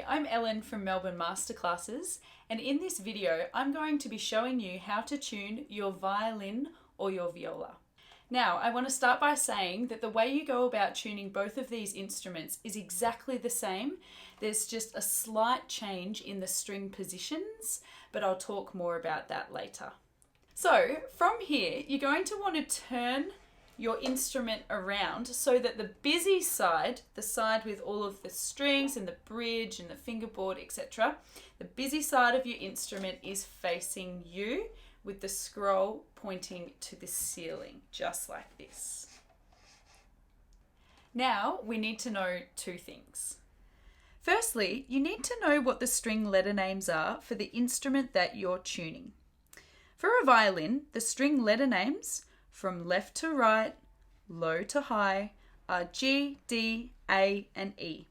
I'm Ellen from Melbourne Masterclasses, and in this video I'm going to be showing you how to tune your violin or your viola. Now, I want to start by saying that the way you go about tuning both of these instruments is exactly the same. There's just a slight change in the string positions, but I'll talk more about that later. So from here, you're going to want to turn your instrument around so that the busy side, the side with all of the strings and the bridge and the fingerboard, etc., the busy side of your instrument is facing you with the scroll pointing to the ceiling, just like this. Now we need to know two things. Firstly, you need to know what the string letter names are for the instrument that you're tuning. For a violin, the string letter names from left to right, low to high, are G, D, A, and E.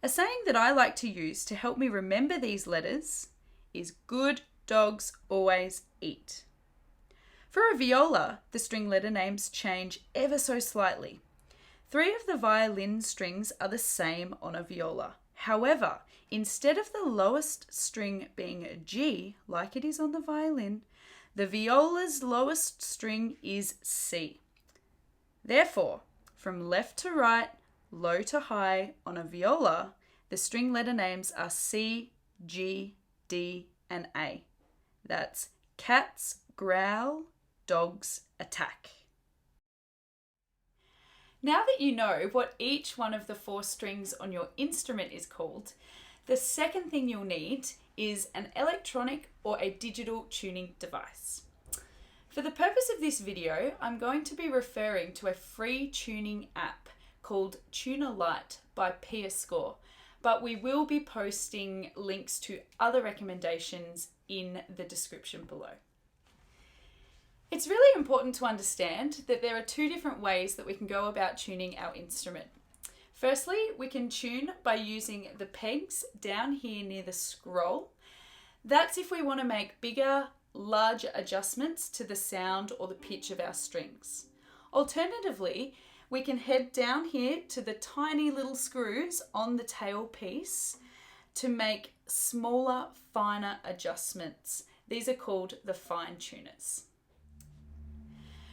A saying that I like to use to help me remember these letters is good dogs always eat. For a viola, the string letter names change ever so slightly. 3 of the violin strings are the same on a viola. However, instead of the lowest string being a G, like it is on the violin, the viola's lowest string is C. Therefore, from left to right, low to high on a viola, the string letter names are C, G, D, and A. That's cats growl, dogs attack. Now that you know what each one of the 4 strings on your instrument is called, the second thing you'll need is an electronic or a digital tuning device. For the purpose of this video, I'm going to be referring to a free tuning app called Lite by Piascore, but we will be posting links to other recommendations in the description below. It's really important to understand that there are 2 different ways that we can go about tuning our instrument. Firstly, we can tune by using the pegs down here near the scroll. That's if we want to make bigger, larger adjustments to the sound or the pitch of our strings. Alternatively, we can head down here to the tiny little screws on the tail piece to make smaller, finer adjustments. These are called the fine tuners.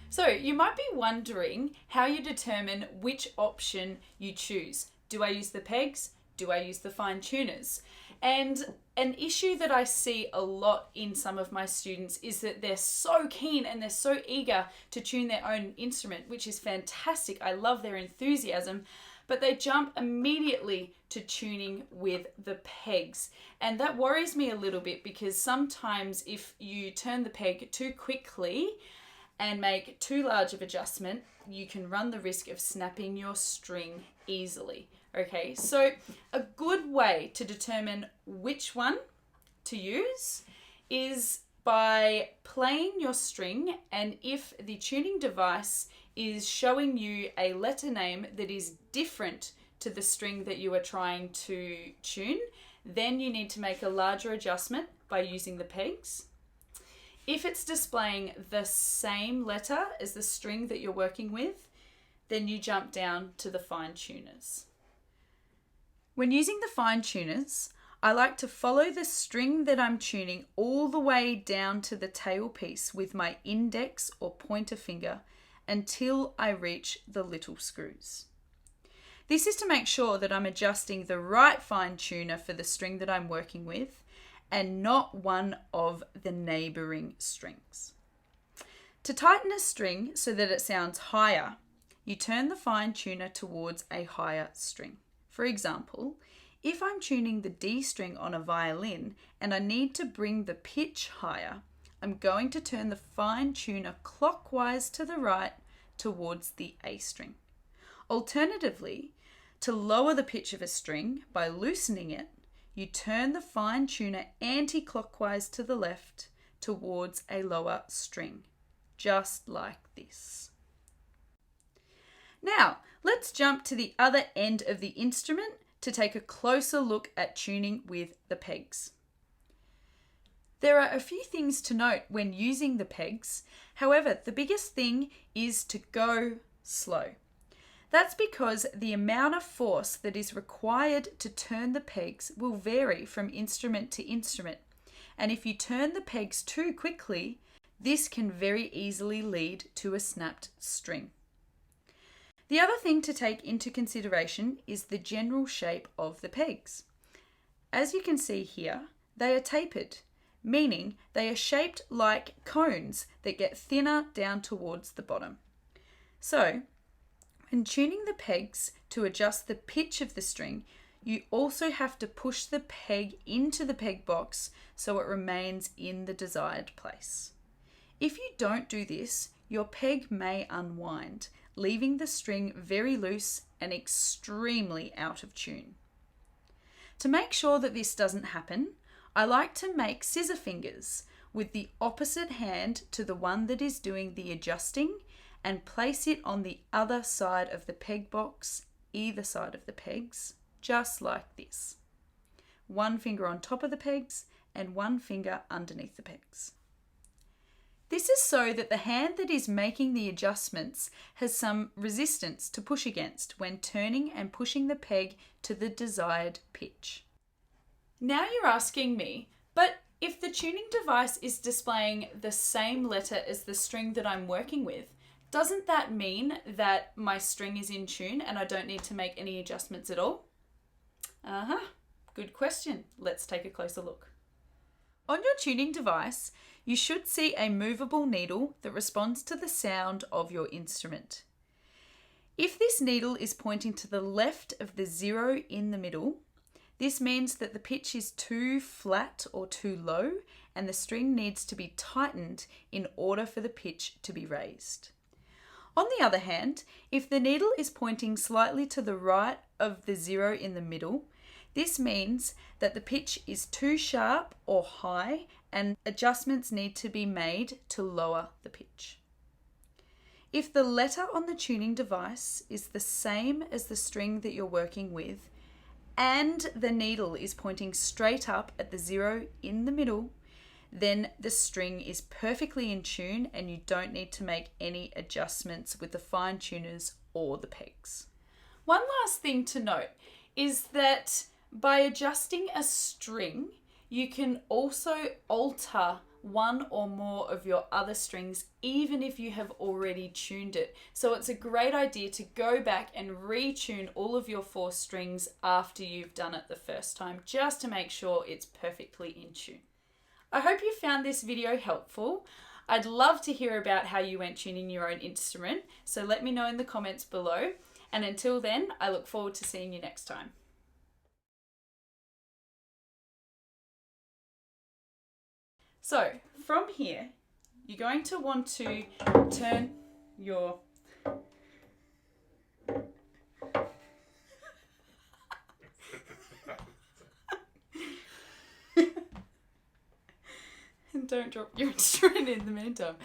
So you might be wondering how you determine which option you choose. Do I use the pegs? Do I use the fine tuners? And an issue that I see a lot in some of my students is that they're so keen and they're so eager to tune their own instrument, which is fantastic. I love their enthusiasm, but they jump immediately to tuning with the pegs. And that worries me a little bit because sometimes if you turn the peg too quickly and make too large of adjustment, you can run the risk of snapping your string easily. Okay, so a good way to determine which one to use is by playing your string, and if the tuning device is showing you a letter name that is different to the string that you are trying to tune, then you need to make a larger adjustment by using the pegs. If it's displaying the same letter as the string that you're working with, then you jump down to the fine tuners. When using the fine tuners, I like to follow the string that I'm tuning all the way down to the tail piece with my index or pointer finger until I reach the little screws. This is to make sure that I'm adjusting the right fine tuner for the string that I'm working with and not one of the neighboring strings. To tighten a string so that it sounds higher, you turn the fine tuner towards a higher string. For example, if I'm tuning the D string on a violin and I need to bring the pitch higher, I'm going to turn the fine tuner clockwise to the right towards the A string. Alternatively, to lower the pitch of a string by loosening it, you turn the fine tuner anti-clockwise to the left towards a lower string, just like this. Now, let's jump to the other end of the instrument to take a closer look at tuning with the pegs. There are a few things to note when using the pegs. However, the biggest thing is to go slow. That's because the amount of force that is required to turn the pegs will vary from instrument to instrument. And if you turn the pegs too quickly, this can very easily lead to a snapped string. The other thing to take into consideration is the general shape of the pegs. As you can see here, they are tapered, meaning they are shaped like cones that get thinner down towards the bottom. So, when tuning the pegs to adjust the pitch of the string, you also have to push the peg into the peg box so it remains in the desired place. If you don't do this, your peg may unwind, leaving the string very loose and extremely out of tune. To make sure that this doesn't happen, I like to make scissor fingers with the opposite hand to the one that is doing the adjusting and place it on the other side of the peg box, either side of the pegs, just like this. One finger on top of the pegs and one finger underneath the pegs. This is so that the hand that is making the adjustments has some resistance to push against when turning and pushing the peg to the desired pitch. Now you're asking me, but if the tuning device is displaying the same letter as the string that I'm working with, doesn't that mean that my string is in tune and I don't need to make any adjustments at all? Good question. Let's take a closer look. On your tuning device, you should see a movable needle that responds to the sound of your instrument. If this needle is pointing to the left of the 0 in the middle, this means that the pitch is too flat or too low and the string needs to be tightened in order for the pitch to be raised. On the other hand, if the needle is pointing slightly to the right of the 0 in the middle, this means that the pitch is too sharp or high and adjustments need to be made to lower the pitch. If the letter on the tuning device is the same as the string that you're working with and the needle is pointing straight up at the 0 in the middle, then the string is perfectly in tune and you don't need to make any adjustments with the fine tuners or the pegs. One last thing to note is that by adjusting a string, you can also alter one or more of your other strings even if you have already tuned it. So it's a great idea to go back and retune all of your 4 strings after you've done it the first time, just to make sure it's perfectly in tune. I hope you found this video helpful. I'd love to hear about how you went tuning your own instrument, so let me know in the comments below. And until then, I look forward to seeing you next time. So from here, you're going to want to turn your and don't drop your instrument in the meantime.